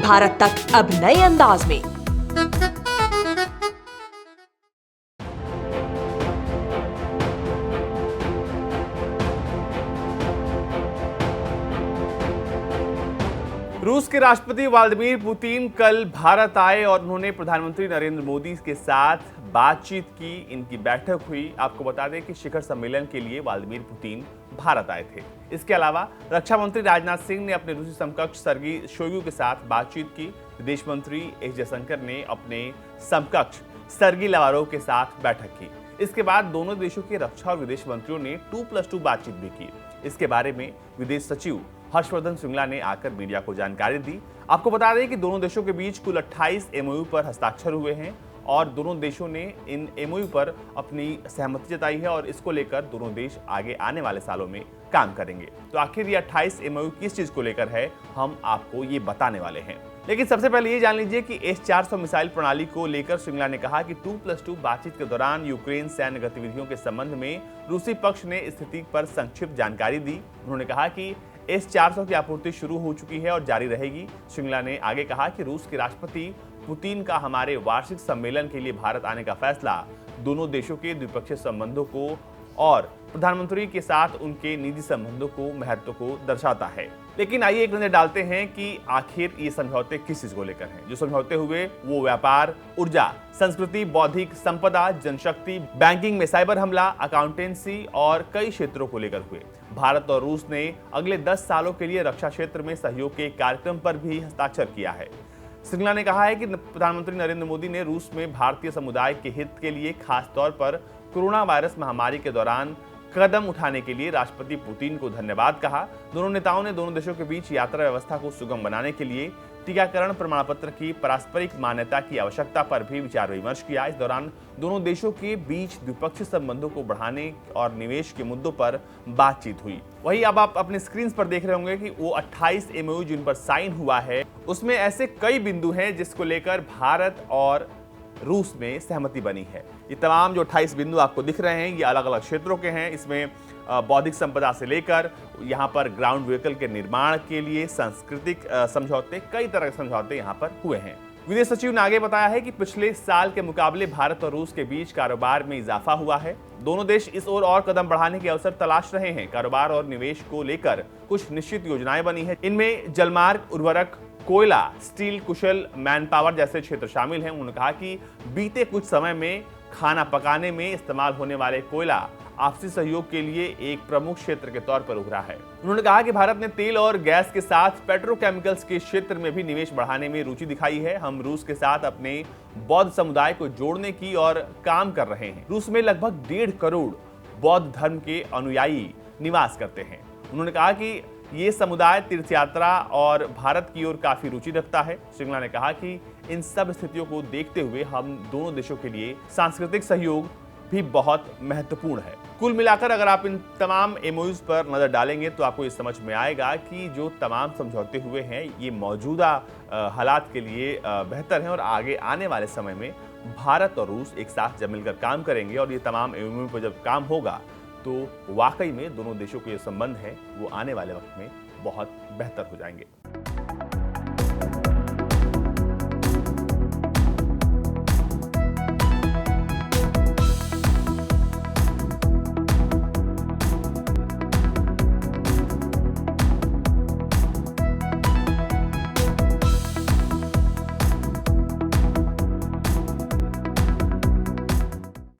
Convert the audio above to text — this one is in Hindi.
भारत तक अब नए अंदाज में। रूस के राष्ट्रपति व्लादिमीर पुतिन कल भारत आए और उन्होंने प्रधानमंत्री नरेंद्र मोदी के साथ बातचीत की। इनकी बैठक हुई। आपको बता दें कि शिखर सम्मेलन के लिए व्लादिमीर पुतिन भारत आए थे। इसके अलावा रक्षा मंत्री राजनाथ सिंह ने अपने रूसी समकक्ष सर्गी शोइगु के साथ बातचीत की। विदेश मंत्री एस जयशंकर ने अपने समकक्ष सर्गी लावारोव के साथ बैठक की। इसके बाद दोनों देशों के रक्षा और विदेश मंत्रियों ने 2+2 बातचीत भी की। इसके बारे में विदेश सचिव हर्षवर्धन श्रृंगला ने आकर मीडिया को जानकारी दी। आपको बता दें कि दोनों देशों के बीच कुल 28 एमओयू पर हस्ताक्षर हुए हैं और दोनों देशों ने इन एमओयू पर अपनी सहमति जताई है और इसको लेकर दोनों देश आगे आने वाले सालों में काम करेंगे। तो आखिर ये 28 एमओयू किस चीज को लेकर है, हम आपको ये बताने वाले हैं। लेकिन सबसे पहले ये जान लीजिए कि S-400 मिसाइल प्रणाली को लेकर श्रृंगला ने कहा कि 2+2 बातचीत के दौरान यूक्रेन सैन्य गतिविधियों के संबंध में रूसी पक्ष ने स्थिति पर संक्षिप्त जानकारी दी। उन्होंने कहा कि S-400 की आपूर्ति शुरू हो चुकी है और जारी रहेगी। श्रृंगला ने आगे कहा कि रूस के राष्ट्रपति पुतिन का हमारे वार्षिक सम्मेलन के लिए भारत आने का फैसला दोनों देशों के द्विपक्षीय संबंधों को और प्रधानमंत्री के साथ उनके निजी संबंधों को महत्व को दर्शाता है। लेकिन आइए एक नजर डालते हैं कि आखिर ये समझौते किस चीज को लेकर हैं। जो समझौते हुए वो व्यापार, ऊर्जा, संस्कृति, बौद्धिक संपदा, जनशक्ति, बैंकिंग में साइबर हमला, अकाउंटेंसी और कई क्षेत्रों को लेकर हुए। भारत और रूस ने अगले 10 सालों के लिए रक्षा क्षेत्र में सहयोग के कार्यक्रम पर भी हस्ताक्षर किया है। श्रृंगला ने कहा है कि प्रधानमंत्री नरेंद्र मोदी ने रूस में भारतीय समुदाय के हित के लिए खास तौर पर कोरोना वायरस महामारी के दौरान कदम उठाने के लिए राष्ट्रपति पुतिन को धन्यवाद कहा। दोनों नेताओं ने दोनों देशों के बीच यात्रा व्यवस्था को सुगम बनाने के लिए टीकाकरण प्रमाण पत्र की पारस्परिक मान्यता की आवश्यकता पर भी विचार विमर्श किया। इस दौरान दोनों देशों के बीच द्विपक्षीय संबंधों को बढ़ाने और निवेश के मुद्दों पर बातचीत हुई। वहीं अब आप अपने स्क्रीन पर देख रहे होंगे कि वो 28 एमओयू जिन पर साइन हुआ है, उसमें ऐसे कई बिंदु हैं जिसको लेकर भारत और रूस में सहमति बनी है। ये तमाम जो 28 बिंदु आपको दिख रहे हैं, ये अलग अलग क्षेत्रों के हैं। इसमें बौद्धिक संपदा से लेकर यहाँ पर ग्राउंड व्हीकल के निर्माण के लिए सांस्कृतिक समझौते, कई तरह के समझौते यहाँ पर हुए हैं। विदेश सचिव ने आगे बताया है कि पिछले साल के मुकाबले भारत और रूस के बीच कारोबार में इजाफा हुआ है। दोनों देश इस ओर और कदम बढ़ाने के अवसर तलाश रहे हैं। कारोबार और निवेश को लेकर कुछ निश्चित योजनाएं बनी है। इनमें जलमार्ग, उर्वरक, कोयला, स्टील, कुशल मैन पावर जैसे क्षेत्र शामिल हैं। उन्होंने कहा कि बीते कुछ समय में खाना पकाने में इस्तेमाल होने वाले कोयला आपसी सहयोग के लिए एक प्रमुख क्षेत्र के तौर पर उभरा है। उन्होंने कहा कि भारत ने तेल और गैस के साथ पेट्रोकेमिकल्स के क्षेत्र में भी निवेश बढ़ाने में रुचि दिखाई है। हम रूस के साथ अपने बौद्ध समुदाय को जोड़ने की और काम कर रहे हैं। रूस में लगभग 1.5 करोड़ बौद्ध धर्म के अनुयायी निवास करते हैं। उन्होंने कहा कि ये समुदाय तीर्थ यात्रा और भारत की ओर काफी रुचि रखता है। श्रृंगला ने कहा कि इन सब स्थितियों को देखते हुए हम दोनों देशों के लिए सांस्कृतिक सहयोग भी बहुत महत्वपूर्ण है। कुल मिलाकर अगर आप इन तमाम एमओयूज पर नजर डालेंगे तो आपको ये समझ में आएगा कि जो तमाम समझौते हुए हैं ये मौजूदा हालात के लिए बेहतर हैं और आगे आने वाले समय में भारत और रूस एक साथ जब मिलकर काम करेंगे और ये तमाम एमओयू पर जब काम होगा तो वाकई में दोनों देशों के जो संबंध है वो आने वाले वक्त में बहुत बेहतर हो जाएंगे।